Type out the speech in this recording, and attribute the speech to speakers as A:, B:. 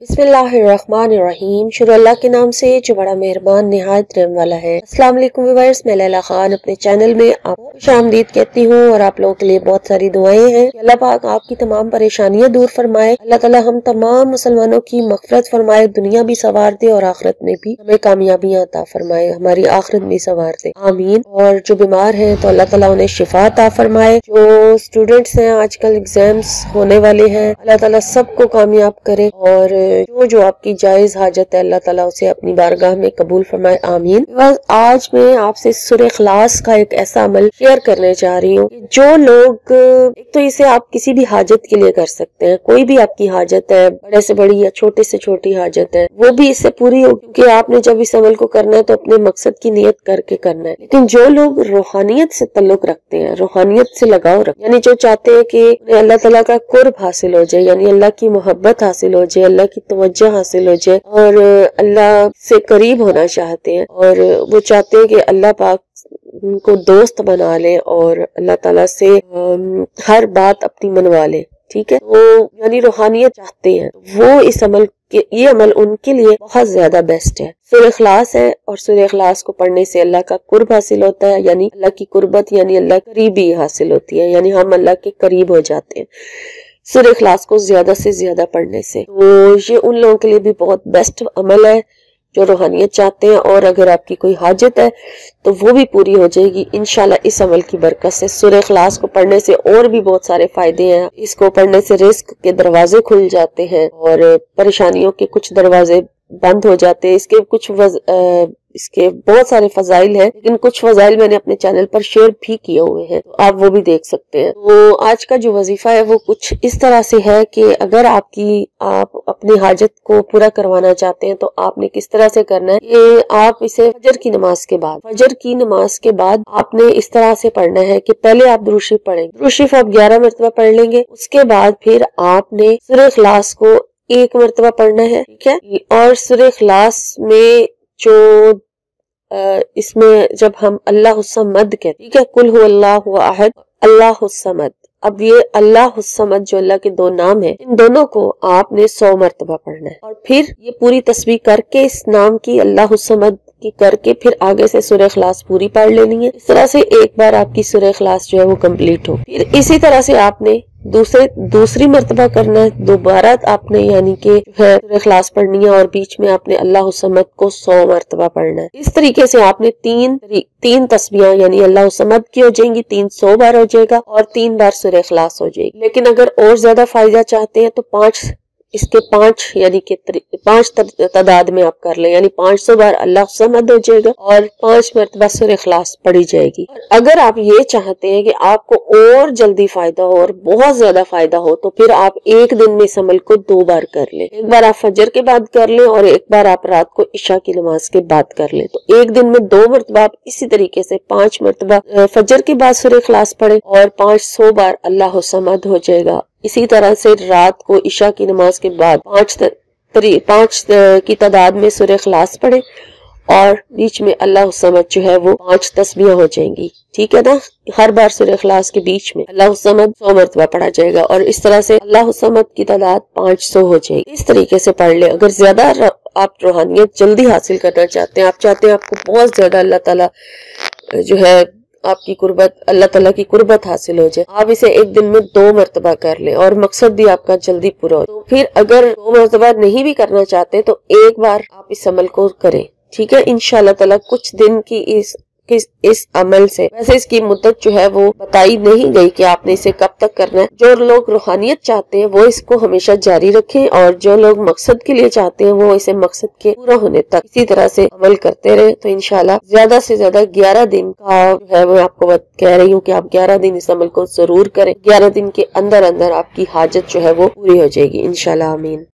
A: बिस्मिल्लाहिर्रहमानिर्रहीम। शुरू अल्लाह के नाम से जो बड़ा मेहरबान निहायत रहम वाला है। अस्सलाम वालेकुम व्यूअर्स, मैं लैला खान अपने चैनल में आपको खुशामदीद कहती हूँ और आप लोगों के लिए बहुत सारी दुआएं हैं कि अल्लाह पाक आपकी तमाम परेशानियां दूर फरमाए। अल्लाह ताला हम तमाम मुसलमानों की मग़फ़िरत फरमाए, दुनिया भी संवार दे और आखिरत में भी हमें कामयाबियां अता फरमाए, हमारी आखिरत भी संवार दे, आमीन। और जो बीमार हैं तो अल्लाह ताला उन्हें शिफा अता फरमाए। जो स्टूडेंट्स हैं आजकल एग्जाम्स होने वाले हैं, अल्लाह ताला सबको कामयाब करे और जो आपकी जायज हाजत है अल्लाह ताला उसे अपनी बारगाह में कबूल फरमाए, आमीन। बस आज मैं आपसे सूरह इखलास का एक ऐसा अमल शेयर करने जा रही हूँ जो लोग, एक तो इसे आप किसी भी हाजत के लिए कर सकते हैं, कोई भी आपकी हाजत है, बड़े से बड़ी या छोटे से छोटी हाजत है, वो भी इससे पूरी होगी क्योंकि आपने जब इस अमल को करना है तो अपने मकसद की नियत करके करना है। लेकिन जो लोग रूहानियत से ताल्लुक रखते हैं, रूहानियत से लगाव रखते हैं, यानी जो चाहते हैं कि अल्लाह ताला का कुर्ब हासिल हो जाए, यानी अल्लाह की मोहब्बत हासिल हो जाए, अल्लाह की तवज्जो हासिल हो जाए और अल्लाह से करीब होना चाहते हैं और वो चाहते हैं कि अल्लाह पाक उनको दोस्त बना ले और अल्लाह ताला से हर बात अपनी मनवा ले, ठीक है, वो यानी रूहानियत चाहते हैं, वो इस अमल ये अमल उनके लिए बहुत ज्यादा बेस्ट है। सूरह इखलास है और सूरह इखलास को पढ़ने से अल्लाह का कुर्ब हासिल होता है, यानी अल्लाह की कुर्बत यानी अल्लाह करीबी हासिल होती है, यानी हम अल्लाह के करीब हो जाते हैं सूरह इखलास को ज्यादा से ज्यादा पढ़ने से। तो ये उन लोगों के लिए भी बहुत बेस्ट अमल है जो रूहानियत चाहते हैं और अगर आपकी कोई हाजत है तो वो भी पूरी हो जाएगी इंशाल्लाह इस अमल की बरकत से। सूरह इखलास को पढ़ने से और भी बहुत सारे फायदे हैं। इसको पढ़ने से रिस्क के दरवाजे खुल जाते हैं और परेशानियों के कुछ दरवाजे बंद हो जाते हैं। इसके बहुत सारे फजाइल हैं, लेकिन कुछ फजाइल मैंने अपने चैनल पर शेयर भी किए हुए हैं, तो आप वो भी देख सकते हैं। तो आज का जो वजीफा है वो कुछ इस तरह से है कि अगर आप अपनी हाजत को पूरा करवाना चाहते हैं तो आपने किस तरह से करना है कि आप इसे फजर की नमाज के बाद आपने इस तरह से पढ़ना है कि पहले आप दुरूद शरीफ पढ़ेंगे, दुरूद शरीफ आप 11 मरतबा पढ़ लेंगे, उसके बाद फिर आपने सूरह इखलास को 1 मरतबा पढ़ना है, ठीक है। और सूरह इखलास में जो इसमें जब हम अल्लाह समद कहते, ठीक है, कुल हु अल्लाहु अहद अल्लाहु समद, अब ये अल्लाह समद जो अल्लाह के दो नाम है, इन दोनों को आपने 100 मरतबा पढ़ना है और फिर ये पूरी तस्बीह करके इस नाम की अल्लाह समद की करके फिर आगे से सूरह इखलास पूरी पढ़ लेनी है। इस तरह से एक बार आपकी सूरह इखलास जो है वो कंप्लीट हो। फिर इसी तरह से आपने दूसरी मर्तबा करना है, दोबारा आपने यानी कि सूरह इखलास पढ़नी है और बीच में आपने अल्लाह समद को 100 मर्तबा पढ़ना है। इस तरीके से आपने तीन तस्बीहां यानी अल्लाह समद की हो जाएंगी, 300 बार हो जाएगा और 3 बार सूरह इखलास हो जाएगी। लेकिन अगर और ज्यादा फायदा चाहते हैं तो 5 यानी कि 5 तादाद में आप कर लें, यानी 500 बार अल्लाह समद हो जाएगा और 5 मरतबा सूरह इखलास पढ़ी जाएगी। और अगर आप ये चाहते हैं कि आपको और जल्दी फायदा हो और बहुत ज्यादा फायदा हो तो फिर आप एक दिन में इस अमल को 2 बार कर लें। एक बार आप फजर के बाद कर लें और एक बार आप रात को इशा की नमाज के बाद कर लें। तो एक दिन में 2 मरतबा आप इसी तरीके से 5 मरतबा फजर के बाद सूरह इखलास पढ़े और 500 बार अल्लाह समद हो जाएगा। इसी तरह से रात को इशा की नमाज के बाद 5 की तादाद में सूरह इखलास पढ़े और बीच में अल्लाह समद जो है वो 5 तस्बीहां हो जाएंगी, ठीक है ना। हर बार सूरह इखलास के बीच में अल्लाह समद 100 मरतबा पढ़ा जाएगा और इस तरह से अल्लाह समद की तादाद 500 हो जाएगी। इस तरीके से पढ़ ले। अगर ज्यादा आप रूहानियत जल्दी हासिल करना चाहते हैं, आप चाहते हैं आपको बहुत ज्यादा अल्लाह ताला जो है आपकी कुर्बत, अल्लाह ताला की कुर्बत हासिल हो जाए, आप इसे एक दिन में 2 मरतबा कर ले और मकसद भी आपका जल्दी पूरा हो। तो फिर अगर 2 मरतबा नहीं भी करना चाहते तो एक बार आप इस अमल को करें, ठीक है। इंशाअल्लाह ताला कुछ दिन की इस अमल से, वैसे इसकी मुद्दत जो है वो बताई नहीं गई कि आपने इसे कब तक करना है। जो लोग रूहानियत चाहते हैं वो इसको हमेशा जारी रखें और जो लोग मकसद के लिए चाहते हैं वो इसे मकसद के पूरा होने तक इसी तरह से अमल करते रहे। तो इंशाल्लाह ज्यादा से ज्यादा 11 दिन का जो है मैं आपको कह रही हूँ कि आप 11 दिन इस अमल को जरूर करें। 11 दिन के अंदर अंदर आपकी हाजत जो है वो पूरी हो जाएगी इंशाल्लाह, आमीन।